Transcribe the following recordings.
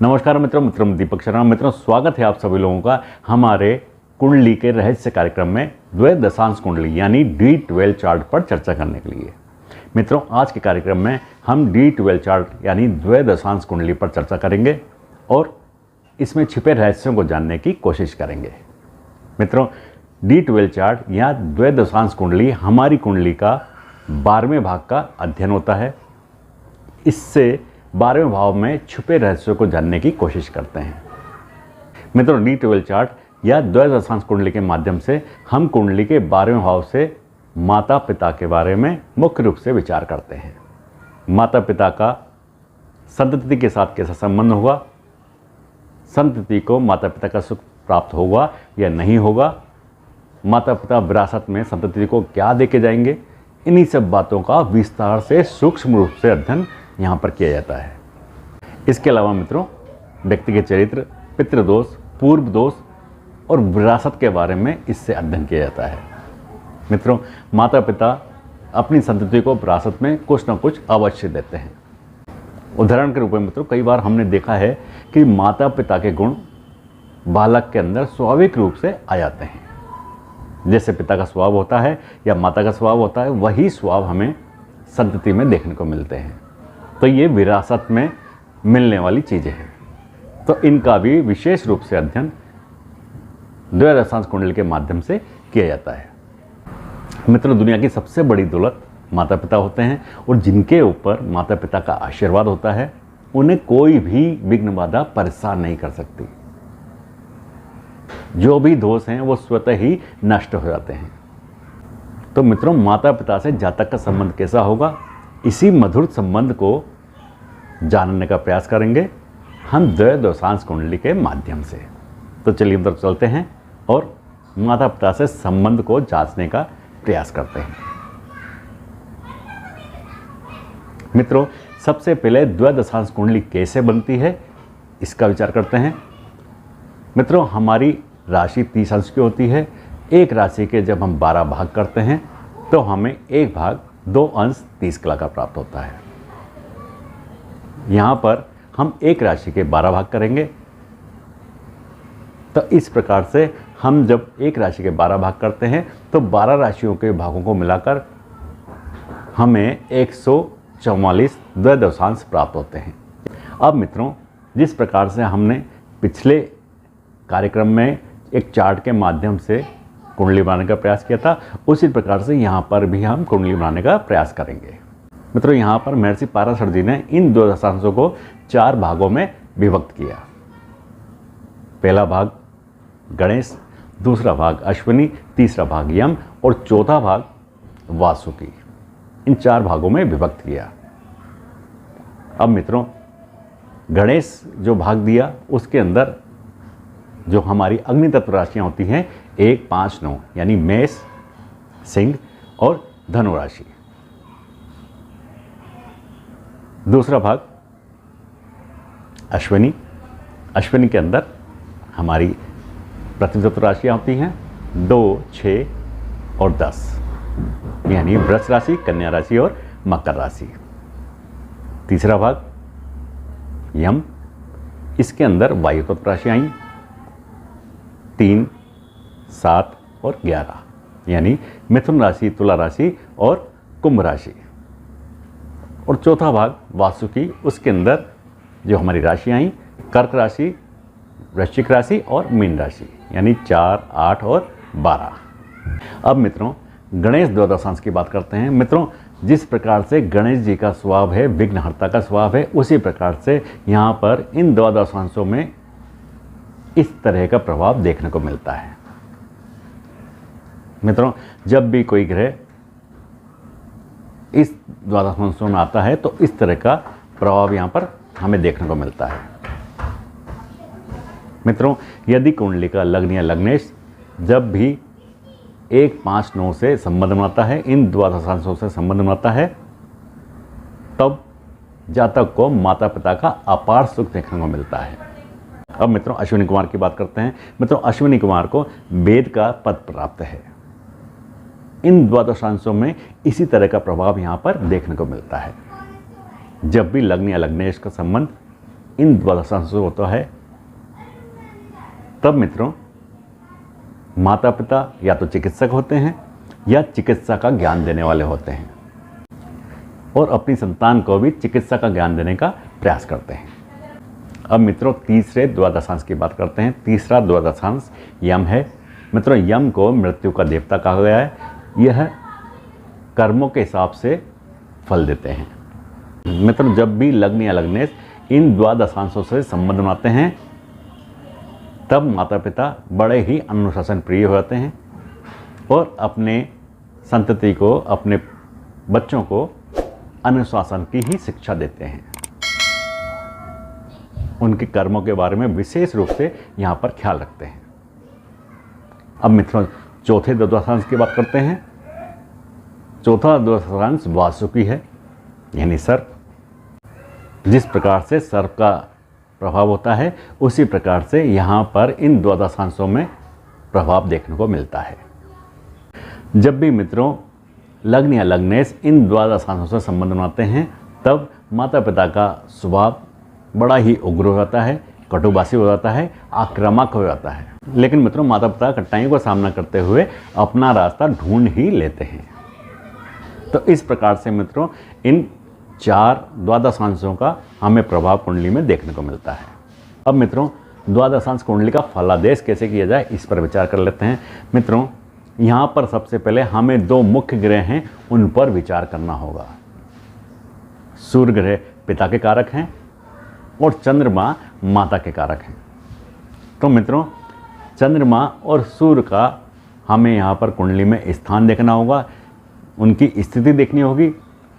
नमस्कार मित्रों दीपक शर्मा। मित्रों, स्वागत है आप सभी लोगों का हमारे कुंडली के रहस्य कार्यक्रम में द्वैदशांश कुंडली यानी D12 चार्ट पर चर्चा करने के लिए। मित्रों, आज के कार्यक्रम में हम D12 चार्ट यानी द्वैदशांश कुंडली पर चर्चा करेंगे और इसमें छिपे रहस्यों को जानने की कोशिश करेंगे। मित्रों, D12 चार्ट या द्वैदशांश कुंडली हमारी कुंडली का 12वें भाग का अध्ययन होता है। इससे 12वें भाव में छुपे रहस्यों को जानने की कोशिश करते हैं। मित्रों, D12 चार्ट या द्वैदशांश कुंडली के माध्यम से हम कुंडली के 12वें भाव से माता पिता के बारे में मुख्य रूप से विचार करते हैं। माता पिता का संतति के साथ कैसा संबंध होगा, संतति को माता पिता का सुख प्राप्त होगा या नहीं होगा, माता पिता विरासत में संतति को क्या दे के जाएंगे, इन्हीं सब बातों का विस्तार से सूक्ष्म रूप से अध्ययन यहाँ पर किया जाता है। इसके अलावा मित्रों, व्यक्ति के चरित्र, पितृदोष, पूर्व दोष और विरासत के बारे में इससे अध्ययन किया जाता है। मित्रों, माता पिता अपनी संतति को विरासत में कुछ न कुछ अवश्य देते हैं। उदाहरण के रूप में मित्रों, कई बार हमने देखा है कि माता पिता के गुण बालक के अंदर स्वाभाविक रूप से आ जाते हैं। जैसे पिता का स्वभाव होता है या माता का स्वभाव होता है, वही स्वभाव हमें संतति में देखने को मिलते हैं। तो ये विरासत में मिलने वाली चीज़ें हैं। तो इनका भी विशेष रूप से अध्ययन द्वैदशांश कुंडली के माध्यम से किया जाता है। मित्रों, दुनिया की सबसे बड़ी दौलत माता पिता होते हैं और जिनके ऊपर माता पिता का आशीर्वाद होता है, उन्हें कोई भी विघ्न बाधा परेशान नहीं कर सकती। जो भी दोष हैं वो स्वतः ही नष्ट हो जाते हैं। तो मित्रों, माता पिता से जातक का संबंध कैसा होगा, इसी मधुर संबंध को जानने का प्रयास करेंगे हम द्वैदशांश कुंडली के माध्यम से। तो चलिए हम तरफ चलते हैं और माता पिता से संबंध को जांचने का प्रयास करते हैं। मित्रों, सबसे पहले द्वैदशांश कुंडली कैसे बनती है इसका विचार करते हैं। मित्रों, हमारी राशि 30 अंश की होती है। एक राशि के जब हम 12 भाग करते हैं तो हमें एक भाग 2 अंश 30 कला का प्राप्त होता है। यहाँ पर हम एक राशि के 12 भाग करेंगे। तो इस प्रकार से हम जब एक राशि के 12 भाग करते हैं तो 12 राशियों के भागों को मिलाकर हमें 144 द्वैदशांश प्राप्त होते हैं। अब मित्रों, जिस प्रकार से हमने पिछले कार्यक्रम में एक चार्ट के माध्यम से कुंडली बनाने का प्रयास किया था, उसी प्रकार से यहाँ पर भी हम कुंडली बनाने का प्रयास करेंगे। मित्रों, यहाँ पर महर्षि पाराशर जी ने इन द्वैदशांशों को 4 भागों में विभक्त किया। पहला भाग गणेश, दूसरा भाग अश्विनी, तीसरा भाग यम और चौथा भाग वासुकी। इन 4 भागों में विभक्त किया। अब मित्रों, गणेश जो भाग दिया उसके अंदर जो हमारी अग्नि तत्व राशियाँ होती हैं 1, 5, 9 यानी मेष, सिंह और धनु राशि। दूसरा भाग अश्विनी, अश्विनी के अंदर हमारी पृथ्वी तत्व राशियाँ होती हैं 2, 6 और 10 यानी वृष राशि, कन्या राशि और मकर राशि। तीसरा भाग यम, इसके अंदर वायु तत्व राशियाँ आई 3, 7 और 11 यानी मिथुन राशि, तुला राशि और कुंभ राशि। और चौथा भाग वासुकी, उसके अंदर जो हमारी राशियाँ आई कर्क राशि, वृश्चिक राशि और मीन राशि यानी 4, 8 और 12। अब मित्रों, गणेश द्वैदशांश की बात करते हैं। मित्रों, जिस प्रकार से गणेश जी का स्वभाव है, विघ्नहर्ता का स्वभाव है, उसी प्रकार से यहाँ पर इन द्वैदशांशों में इस तरह का प्रभाव देखने को मिलता है। मित्रों, जब भी कोई ग्रह इस द्वादशांशों में आता है तो इस तरह का प्रभाव यहाँ पर हमें देखने को मिलता है। मित्रों, यदि कुंडली का लग्न या लग्नेश जब भी 1, 5, 9 से संबंध बनाता है, इन द्वादशांशों से संबंध बनाता है, तब जातक को माता पिता का अपार सुख देखने को मिलता है। अब मित्रों, अश्विनी कुमार की बात करते हैं। मित्रों, अश्विनी कुमार को वेद का पद प्राप्त है। इन द्वादशांशों में इसी तरह का प्रभाव यहाँ पर देखने को मिलता है। जब भी लग्न या लग्नेश का संबंध इन द्वादशांशों से होता है, तब मित्रों माता पिता या तो चिकित्सक होते हैं या चिकित्सा का ज्ञान देने वाले होते हैं और अपनी संतान को भी चिकित्सा का ज्ञान देने का प्रयास करते हैं। अब मित्रों तीसरे द्वादशांश की बात करते हैं। तीसरा द्वादशांश यम है। मित्रों यम को मृत्यु का देवता कहा गया है। यह कर्मों के हिसाब से फल देते हैं। मित्रों जब भी लग्न या लग्नेश इन द्वादशांशों से संबंध बनाते हैं तब माता पिता बड़े ही अनुशासन प्रिय हो जाते हैं और अपने संतति को, अपने बच्चों को अनुशासन की ही शिक्षा देते हैं। उनके कर्मों के बारे में विशेष रूप से यहाँ पर ख्याल रखते हैं। अब मित्रों चौथे द्वादशांश की बात करते हैं। चौथा द्वादशांश वासुकी है, यानी सर्प। जिस प्रकार से सर्प का प्रभाव होता है उसी प्रकार से यहाँ पर इन द्वादशांशों में प्रभाव देखने को मिलता है। जब भी मित्रों लग्न या लग्नेश इन द्वादशांशों से संबंध बनाते हैं तब माता पिता का स्वभाव बड़ा ही उग्र हो जाता है, कटुभाषी हो जाता है, आक्रामक हो जाता है। लेकिन मित्रों माता पिता कठिनाइयों का सामना करते हुए अपना रास्ता ढूंढ ही लेते हैं। तो इस प्रकार से मित्रों इन 4 द्वादशांशों का हमें प्रभाव कुंडली में देखने को मिलता है। अब मित्रों द्वादशांश कुंडली का फलादेश कैसे किया जाए इस पर विचार कर लेते हैं। मित्रों यहाँ पर सबसे पहले हमें 2 मुख्य ग्रह हैं उन पर विचार करना होगा। सूर्य ग्रह पिता के कारक हैं और चंद्रमा माता के कारक हैं। तो मित्रों चंद्रमा और सूर्य का हमें यहाँ पर कुंडली में स्थान देखना होगा, उनकी स्थिति देखनी होगी,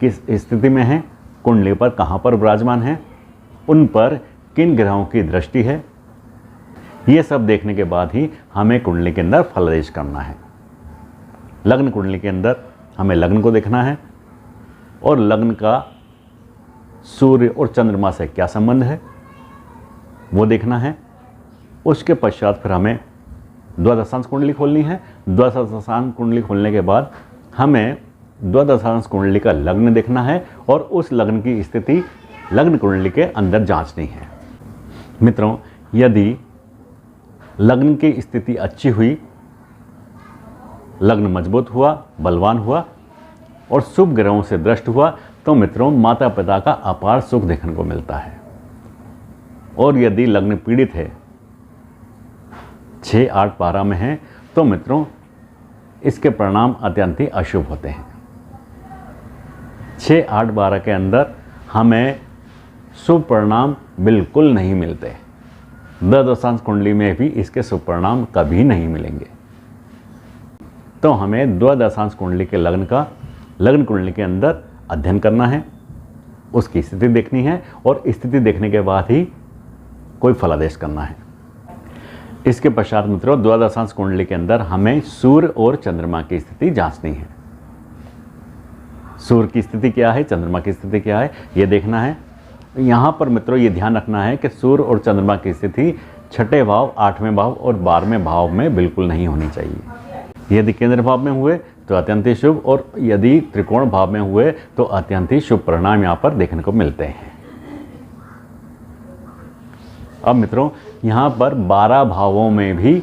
किस स्थिति में है, कुंडली पर कहाँ पर विराजमान है, उन पर किन ग्रहों की दृष्टि है। ये सब देखने के बाद ही हमें कुंडली के अंदर फलादेश करना है। लग्न कुंडली के अंदर हमें लग्न को देखना है और लग्न का सूर्य और चंद्रमा से क्या संबंध है वो देखना है। उसके पश्चात फिर हमें द्वादशांश कुंडली खोलनी है। द्वादशांश कुंडली खोलने के बाद हमें द्वादशांश कुंडली का लग्न देखना है और उस लग्न की स्थिति लग्न कुंडली के अंदर जांचनी है। मित्रों यदि लग्न की स्थिति अच्छी हुई, लग्न मजबूत हुआ, बलवान हुआ और शुभ ग्रहों से दृष्ट हुआ तो मित्रों माता पिता का अपार सुख देखने को मिलता है। और यदि लग्न पीड़ित है, 6, 8, 12 में है तो मित्रों इसके परिणाम अत्यंत ही अशुभ होते हैं। 6, 8, 12 के अंदर हमें शुभ परिणाम बिल्कुल नहीं मिलते। द्वादशांश कुंडली में भी इसके शुभ परिणाम कभी नहीं मिलेंगे। तो हमें द्वादशांश कुंडली के लग्न का लग्न कुंडली के अंदर अध्ययन करना है, उसकी स्थिति देखनी है और स्थिति देखने के बाद ही कोई फलादेश करना है। इसके पश्चात मित्रों द्वादशांश कुंडली के अंदर हमें सूर्य और चंद्रमा की स्थिति जांचनी है। सूर्य की स्थिति क्या है, चंद्रमा की स्थिति क्या है, ये देखना है। यहाँ पर मित्रों ये ध्यान रखना है कि सूर्य और चंद्रमा की स्थिति 6ठे भाव, 8वें भाव और 12वें भाव में बिल्कुल नहीं होनी चाहिए। यदि केंद्र भाव में हुए तो अत्यंत ही शुभ और यदि त्रिकोण भाव में हुए तो अत्यंत ही शुभ परिणाम यहाँ पर देखने को मिलते हैं। अब मित्रों यहाँ पर 12 भावों में भी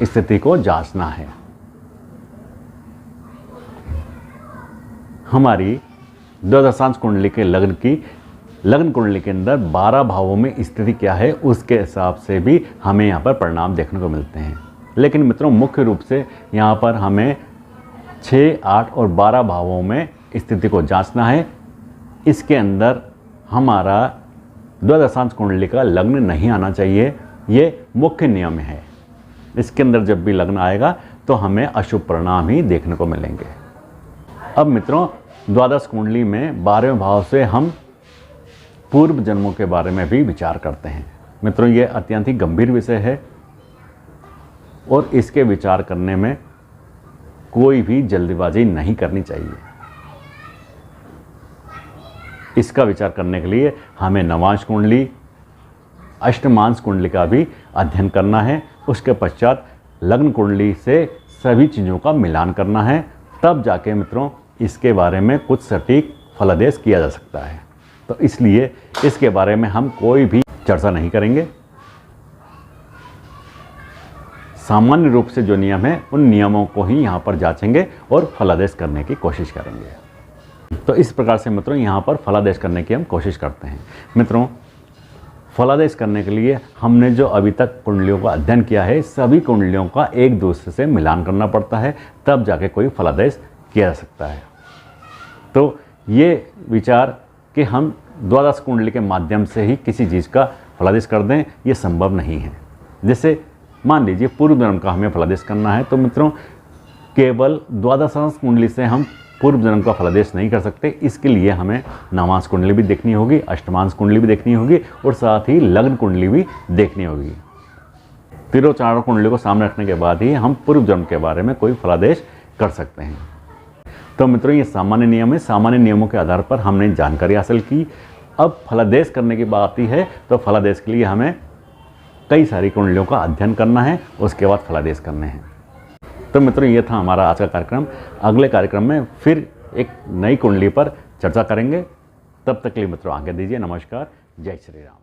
स्थिति को जांचना है। हमारी द्वादशांश कुंडली के लग्न कुंडली के अंदर 12 भावों में स्थिति क्या है उसके हिसाब से भी हमें यहाँ पर परिणाम देखने को मिलते हैं। लेकिन मित्रों मुख्य रूप से यहाँ पर हमें 6, 8 और 12 भावों में स्थिति को जांचना है। इसके अंदर हमारा द्वादशांश कुंडली का लग्न नहीं आना चाहिए, ये मुख्य नियम है। इसके अंदर जब भी लग्न आएगा तो हमें अशुभ परिणाम ही देखने को मिलेंगे। अब मित्रों द्वादश कुंडली में 12वें भाव से हम पूर्व जन्मों के बारे में भी विचार करते हैं। मित्रों ये अत्यंत ही गंभीर विषय है और इसके विचार करने में कोई भी जल्दबाजी नहीं करनी चाहिए। इसका विचार करने के लिए हमें नवांश कुंडली, अष्टमांश कुंडली का भी अध्ययन करना है। उसके पश्चात लग्न कुंडली से सभी चीज़ों का मिलान करना है, तब जाके मित्रों इसके बारे में कुछ सटीक फलादेश किया जा सकता है। तो इसलिए इसके बारे में हम कोई भी चर्चा नहीं करेंगे। सामान्य रूप से जो नियम है उन नियमों को ही यहाँ पर जांचेंगे और फलादेश करने की कोशिश करेंगे। तो इस प्रकार से मित्रों यहाँ पर फलादेश करने की हम कोशिश करते हैं। मित्रों, फलादेश करने के लिए हमने जो अभी तक कुंडलियों का अध्ययन किया है, सभी कुंडलियों का एक दूसरे से मिलान करना पड़ता है, तब जाके कोई फलादेश किया जा सकता है। तो ये विचार कि हम द्वादश कुंडली के माध्यम से ही किसी चीज़ का फलादेश कर दें, ये संभव नहीं है। जैसे मान लीजिए पूर्व जन्म का हमें फलादेश करना है, तो मित्रों केवल द्वादशांश कुंडली से हम पूर्व जन्म का फलादेश नहीं कर सकते। इसके लिए हमें नवांश कुंडली भी देखनी होगी, अष्टमांश कुंडली भी देखनी होगी और साथ ही लग्न कुंडली भी देखनी होगी। तीनों चारों कुंडली को सामने रखने के बाद ही हम पूर्व जन्म के बारे में कोई फलादेश कर सकते हैं। तो मित्रों ये सामान्य नियम है। सामान्य नियमों के आधार पर हमने जानकारी हासिल की। अब फलादेश करने की बात आती है, तो फलादेश के लिए हमें कई सारी कुंडलियों का अध्ययन करना है, उसके बाद फलादेश करने हैं। तो मित्रों ये था हमारा आज का कार्यक्रम। अगले कार्यक्रम में फिर एक नई कुंडली पर चर्चा करेंगे। तब तक के लिए मित्रों आज्ञा दीजिए। नमस्कार, जय श्री राम।